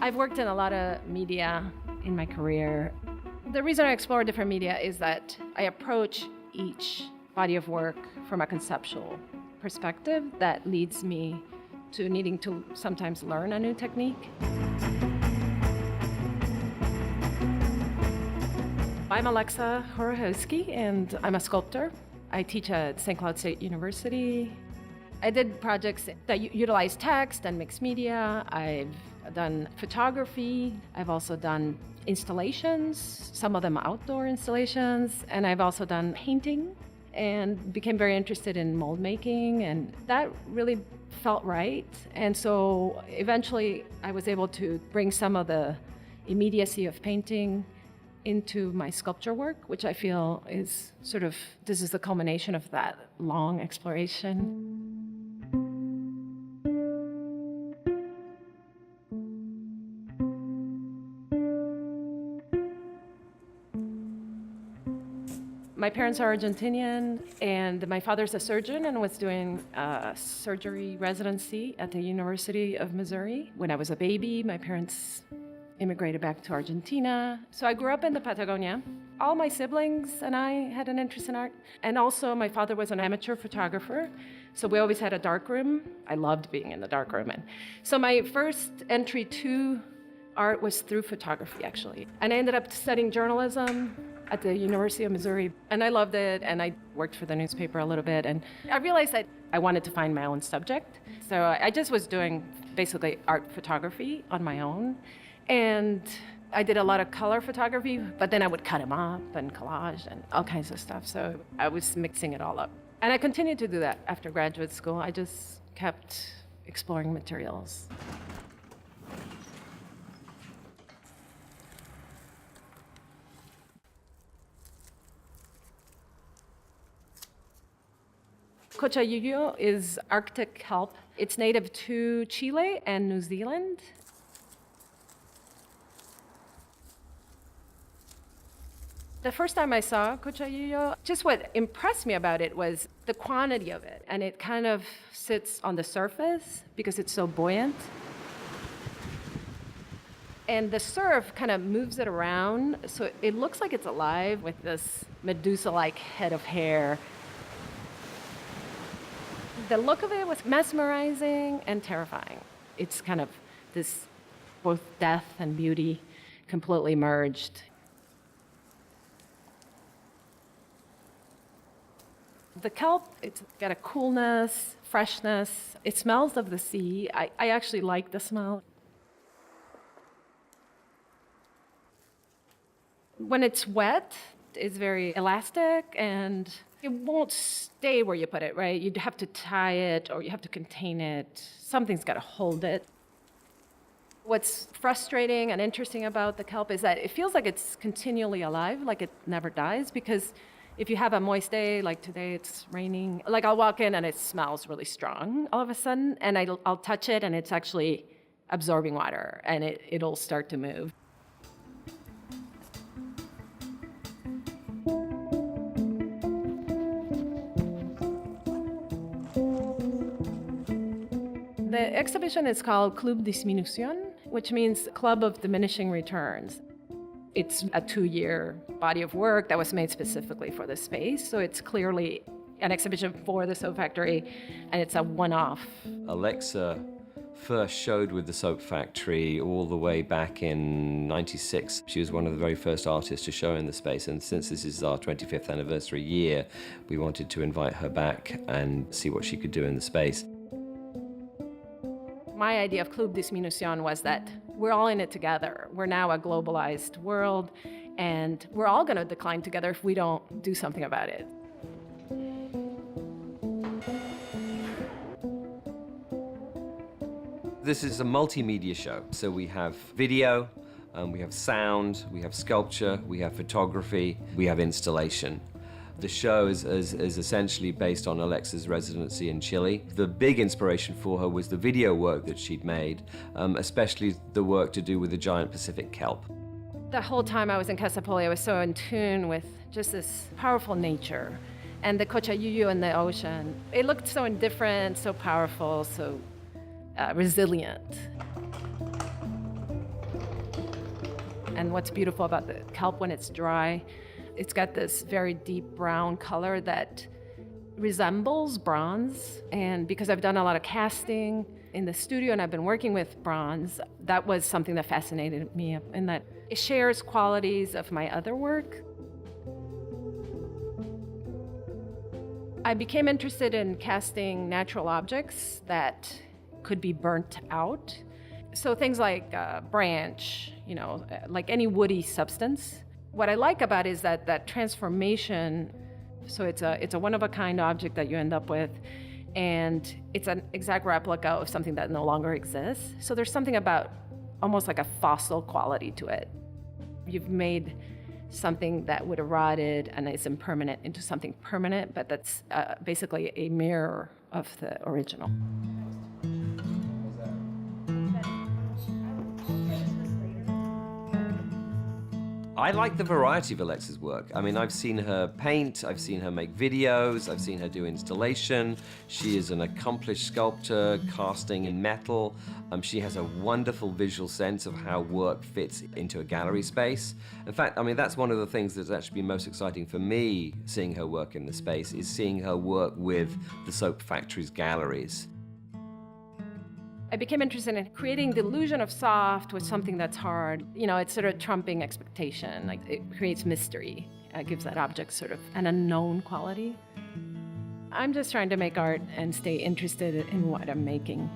I've worked in a lot of media in my career. The reason I explore different media is that I approach each body of work from a conceptual perspective that leads me to needing to sometimes learn a new technique. I'm Alexa Horochowski, and I'm a sculptor. I teach at St. Cloud State University. I did projects that utilize text and mixed media. I've done photography. I've also done installations, some of them outdoor installations, and I've also done painting and became very interested in mold making, and that really felt right. And so eventually I was able to bring some of the immediacy of painting into my sculpture work, which I feel is this is the culmination of that long exploration. My parents are Argentinian, and my father's a surgeon and was doing a surgery residency at the University of Missouri. When I was a baby, my parents immigrated back to Argentina. So I grew up in the Patagonia. All my siblings and I had an interest in art. And also my father was an amateur photographer, so we always had a dark room. I loved being in the dark room. And so my first entry to art was through photography, actually. And I ended up studying journalism at the University of Missouri, and I loved it, and I worked for the newspaper a little bit, and I realized that I wanted to find my own subject. So I just was doing basically art photography on my own, and I did a lot of color photography, but then I would cut them up and collage and all kinds of stuff, so I was mixing it all up. And I continued to do that after graduate school. I just kept exploring materials. Cochayuyo is Arctic kelp. It's native to Chile and New Zealand. The first time I saw Cochayuyo, just what impressed me about it was the quantity of it. And it kind of sits on the surface because it's so buoyant. And the surf kind of moves it around, so it looks like it's alive with this Medusa-like head of hair. The look of it was mesmerizing and terrifying. It's kind of this both death and beauty completely merged. The kelp, it's got a coolness, freshness. It smells of the sea. I actually like the smell. When it's wet, it's very elastic, and it won't stay where you put it, right? You'd have to tie it or you have to contain it. Something's got to hold it. What's frustrating and interesting about the kelp is that it feels like it's continually alive, like it never dies, because if you have a moist day, like today it's raining, like I'll walk in and it smells really strong all of a sudden, and I'll touch it and it's actually absorbing water, and it'll start to move. The exhibition is called Globalization, which means Club of Diminishing Returns. It's a 2-year body of work that was made specifically for this space, so it's clearly an exhibition for the soap factory, and it's a one-off. Alexa first showed with the soap factory all the way back in '96. She was one of the very first artists to show in the space, and since this is our 25th anniversary year, we wanted to invite her back and see what she could do in the space. My idea of Globalization was that we're all in it together. We're now a globalized world, and we're all going to decline together if we don't do something about it. This is a multimedia show, so we have video, we have sound, we have sculpture, we have photography, we have installation. The show is essentially based on Alexa's residency in Chile. The big inspiration for her was the video work that she'd made, especially the work to do with the giant Pacific kelp. The whole time I was in Casapoli, I was so in tune with just this powerful nature. And the Cochayuyo in the ocean, it looked so indifferent, so powerful, so resilient. And what's beautiful about the kelp when it's dry, it's got this very deep brown color that resembles bronze. And because I've done a lot of casting in the studio and I've been working with bronze, that was something that fascinated me, in that it shares qualities of my other work. I became interested in casting natural objects that could be burnt out. So things like a branch, like any woody substance. What I like about it is that transformation. So it's a one-of-a-kind object that you end up with, and it's an exact replica of something that no longer exists. So there's something about almost like a fossil quality to it. You've made something that would have rotted and is impermanent into something permanent, but that's basically a mirror of the original. I like the variety of Alexa's work. I mean, I've seen her paint, I've seen her make videos, I've seen her do installation. She is an accomplished sculptor, casting in metal. She has a wonderful visual sense of how work fits into a gallery space. In fact, I mean, that's one of the things that's actually been most exciting for me, seeing her work in the space, is seeing her work with the Soap Factory's galleries. I became interested in creating the illusion of soft with something that's hard. It's sort of trumping expectation. Like, it creates mystery. It gives that object sort of an unknown quality. I'm just trying to make art and stay interested in what I'm making.